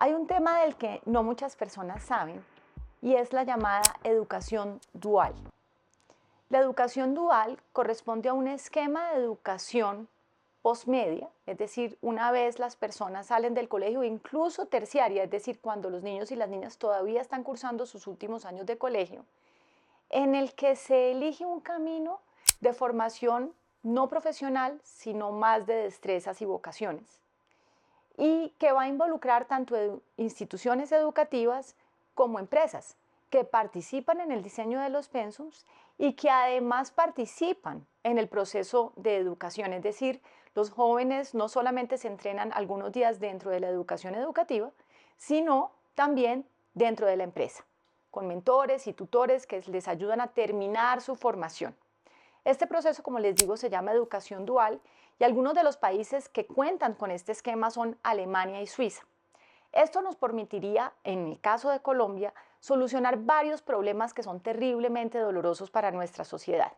Hay un tema del que no muchas personas saben y es la llamada educación dual. La educación dual corresponde a un esquema de educación postmedia, es decir, una vez las personas salen del colegio, incluso terciaria, es decir, cuando los niños y las niñas todavía están cursando sus últimos años de colegio, en el que se elige un camino de formación no profesional, sino más de destrezas y vocaciones, y que va a involucrar tanto instituciones educativas como empresas que participan en el diseño de los pensums y que además participan en el proceso de educación. Es decir, los jóvenes no solamente se entrenan algunos días dentro de la educación educativa, sino también dentro de la empresa, con mentores y tutores que les ayudan a terminar su formación. Este proceso, como les digo, se llama educación dual y algunos de los países que cuentan con este esquema son Alemania y Suiza. Esto nos permitiría, en el caso de Colombia, solucionar varios problemas que son terriblemente dolorosos para nuestra sociedad.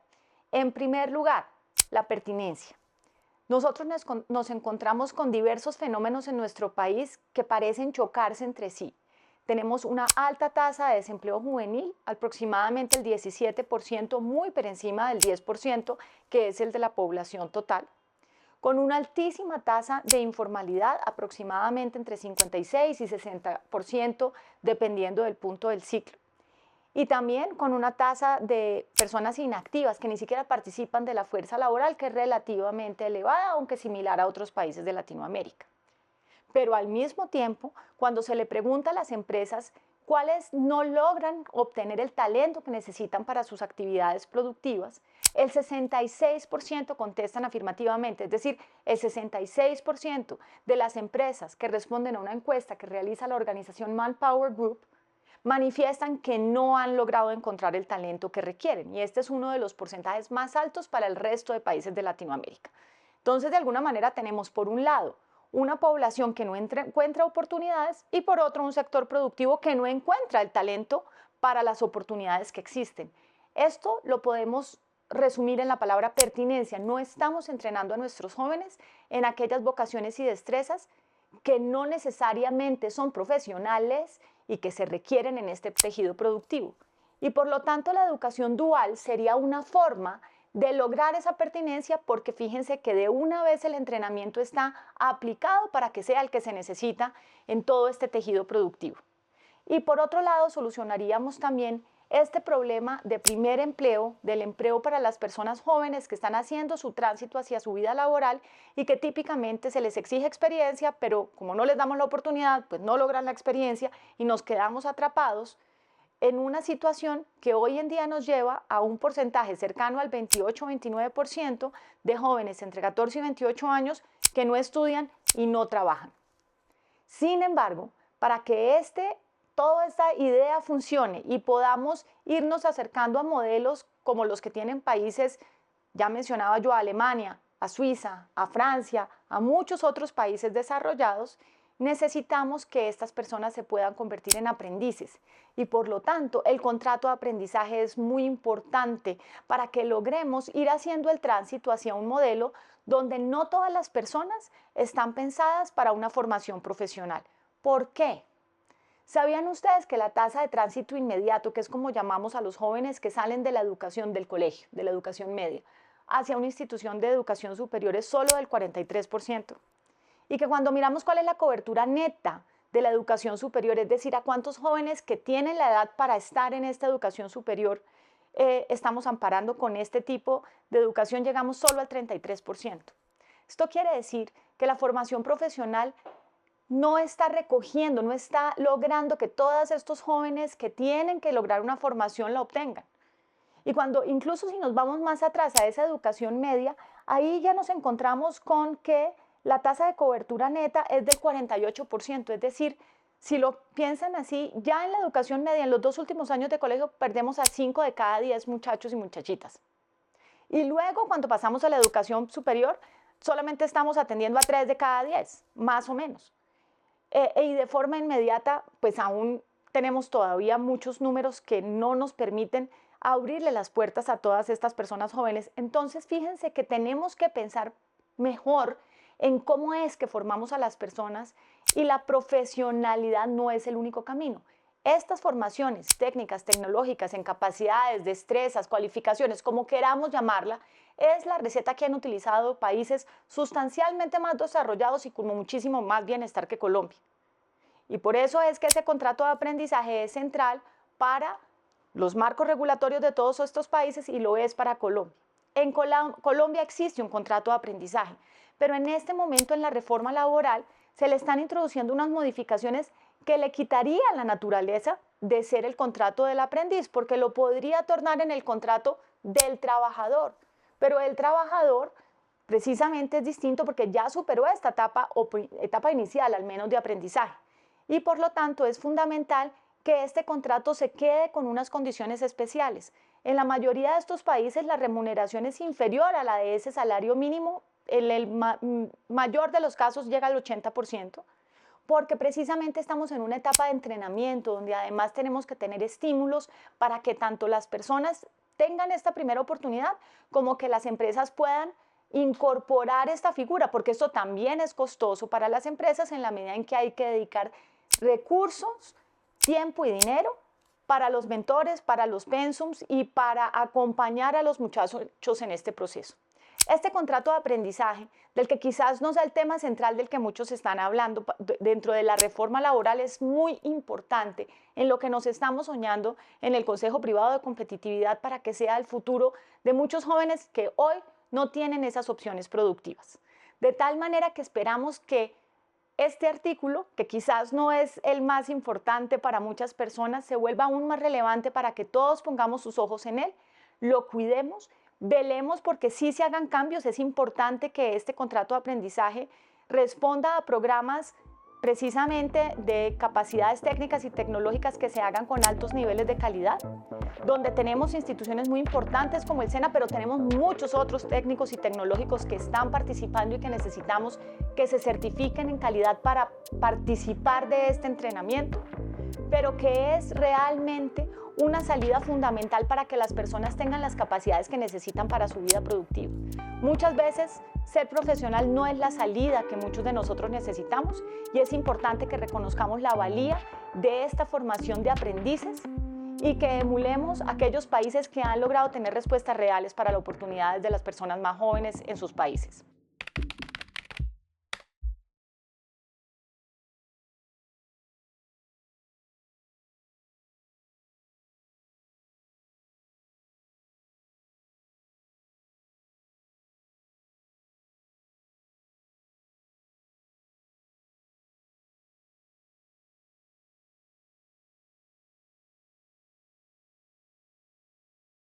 En primer lugar, la pertinencia. Nosotros nos encontramos con diversos fenómenos en nuestro país que parecen chocarse entre sí. Tenemos una alta tasa de desempleo juvenil, aproximadamente el 17%, muy por encima del 10%, que es el de la población total, con una altísima tasa de informalidad, aproximadamente entre 56 y 60%, dependiendo del punto del ciclo. Y también con una tasa de personas inactivas que ni siquiera participan de la fuerza laboral, que es relativamente elevada, aunque similar a otros países de Latinoamérica. Pero al mismo tiempo, cuando se le pregunta a las empresas cuáles no logran obtener el talento que necesitan para sus actividades productivas, el 66% contestan afirmativamente, es decir, el 66% de las empresas que responden a una encuesta que realiza la organización Manpower Group manifiestan que no han logrado encontrar el talento que requieren, y este es uno de los porcentajes más altos para el resto de países de Latinoamérica. Entonces, de alguna manera tenemos, por un lado, una población que no encuentra oportunidades y por otro un sector productivo que no encuentra el talento para las oportunidades que existen. Esto lo podemos resumir en la palabra pertinencia. No estamos entrenando a nuestros jóvenes en aquellas vocaciones y destrezas que no necesariamente son profesionales y que se requieren en este tejido productivo. Y por lo tanto la educación dual sería una forma de lograr esa pertinencia, porque fíjense que de una vez el entrenamiento está aplicado para que sea el que se necesita en todo este tejido productivo. Y por otro lado, solucionaríamos también este problema de primer empleo, del empleo para las personas jóvenes que están haciendo su tránsito hacia su vida laboral y que típicamente se les exige experiencia, pero como no les damos la oportunidad, pues no logran la experiencia y nos quedamos atrapados en una situación que hoy en día nos lleva a un porcentaje cercano al 28-29% de jóvenes entre 14 y 28 años que no estudian y no trabajan. Sin embargo, para que toda esta idea funcione y podamos irnos acercando a modelos como los que tienen países, ya mencionaba yo, a Alemania, a Suiza, a Francia, a muchos otros países desarrollados, necesitamos que estas personas se puedan convertir en aprendices y por lo tanto el contrato de aprendizaje es muy importante para que logremos ir haciendo el tránsito hacia un modelo donde no todas las personas están pensadas para una formación profesional. ¿Por qué? ¿Sabían ustedes que la tasa de tránsito inmediato, que es como llamamos a los jóvenes que salen de la educación del colegio, de la educación media, hacia una institución de educación superior es solo del 43%? Y que cuando miramos cuál es la cobertura neta de la educación superior, es decir, a cuántos jóvenes que tienen la edad para estar en esta educación superior estamos amparando con este tipo de educación, llegamos solo al 33%. Esto quiere decir que la formación profesional no está recogiendo, no está logrando que todos estos jóvenes que tienen que lograr una formación la obtengan. Y cuando, incluso si nos vamos más atrás a esa educación media, ahí ya nos encontramos con que la tasa de cobertura neta es del 48%, es decir, si lo piensan así, ya en la educación media, en los 2 últimos años de colegio, perdemos a 5 de cada 10 muchachos y muchachitas. Y luego, cuando pasamos a la educación superior, solamente estamos atendiendo a 3 de cada 10, más o menos. Y de forma inmediata, pues aún tenemos todavía muchos números que no nos permiten abrirle las puertas a todas estas personas jóvenes. Entonces, fíjense que tenemos que pensar mejor en cómo es que formamos a las personas y la profesionalidad no es el único camino. Estas formaciones técnicas, tecnológicas, en capacidades, destrezas, cualificaciones, como queramos llamarla, es la receta que han utilizado países sustancialmente más desarrollados y con muchísimo más bienestar que Colombia. Y por eso es que ese contrato de aprendizaje es central para los marcos regulatorios de todos estos países y lo es para Colombia. En Colombia existe un contrato de aprendizaje, pero en este momento en la reforma laboral se le están introduciendo unas modificaciones que le quitarían la naturaleza de ser el contrato del aprendiz, porque lo podría tornar en el contrato del trabajador. Pero el trabajador precisamente es distinto porque ya superó esta etapa o etapa inicial, al menos de aprendizaje. Y por lo tanto es fundamental que este contrato se quede con unas condiciones especiales. En la mayoría de estos países la remuneración es inferior a la de ese salario mínimo, en el mayor de los casos llega al 80%, porque precisamente estamos en una etapa de entrenamiento donde además tenemos que tener estímulos para que tanto las personas tengan esta primera oportunidad como que las empresas puedan incorporar esta figura, porque esto también es costoso para las empresas en la medida en que hay que dedicar recursos, tiempo y dinero para los mentores, para los pensums y para acompañar a los muchachos en este proceso. Este contrato de aprendizaje, del que quizás no sea el tema central del que muchos están hablando dentro de la reforma laboral, es muy importante en lo que nos estamos soñando en el Consejo Privado de Competitividad para que sea el futuro de muchos jóvenes que hoy no tienen esas opciones productivas. De tal manera que esperamos que este artículo, que quizás no es el más importante para muchas personas, se vuelva aún más relevante para que todos pongamos sus ojos en él, lo cuidemos, velemos porque sí se hagan cambios. Es importante que este contrato de aprendizaje responda a programas precisamente de capacidades técnicas y tecnológicas que se hagan con altos niveles de calidad, donde tenemos instituciones muy importantes como el SENA, pero tenemos muchos otros técnicos y tecnológicos que están participando y que necesitamos que se certifiquen en calidad para participar de este entrenamiento, pero que es realmente una salida fundamental para que las personas tengan las capacidades que necesitan para su vida productiva. Muchas veces ser profesional no es la salida que muchos de nosotros necesitamos y es importante que reconozcamos la valía de esta formación de aprendices y que emulemos aquellos países que han logrado tener respuestas reales para las oportunidades de las personas más jóvenes en sus países.